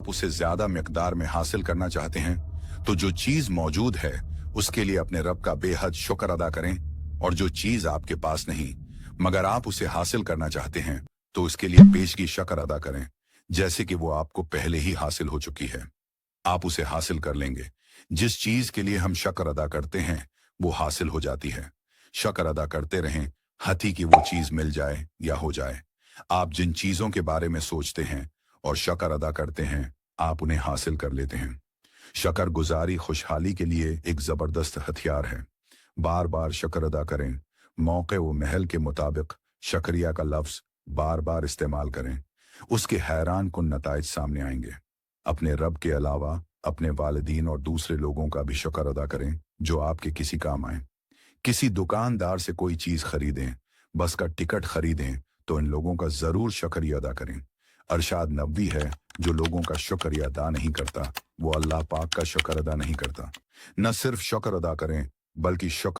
आप उसे ज्यादा मिकदार में हासिल करना चाहते हैं तो जो चीज मौजूद है उसके लिए अपने रब का बेहद शुक्र अदा करें, और जो चीज आपके पास नहीं मगर आप उसे हासिल करना चाहते हैं तो उसके लिए पेशगी शुक्र अदा करें, जैसे कि वो आपको पहले ही हासिल हो चुकी है। आप उसे हासिल कर लेंगे। जिस चीज के लिए हम शुक्र अदा करते हैं वो हासिल हो जाती है। शुक्र अदा करते रहें हती कि वो चीज मिल जाए या हो जाए। आप जिन चीजों के बारे में सोचते हैं और शुक्र अदा करते हैं आप उन्हें हासिल कर लेते हैं। शुक्र गुजारी खुशहाली के लिए एक जबरदस्त हथियार है। बार बार शुक्र अदा करें। मौके व महल के मुताबिक शुक्रिया का लफ्ज बार बार इस्तेमाल करें। उसके हैरान कुन नताइज सामने आएंगे। अपने रब के अलावा अपने वालिदीन और दूसरे लोगों का भी शुक्र अदा करें जो आपके किसी काम आए। किसी दुकानदार से कोई चीज खरीदें, बस का टिकट खरीदें तो इन लोगों का जरूर शुक्रिया अदा करें। अरशाद नबवी है, जो लोगों का शुक्रिया अदा नहीं करता वो अल्लाह पाक का शुक्र अदा नहीं करता। न सिर्फ शुक्र अदा करें बल्कि शुक्र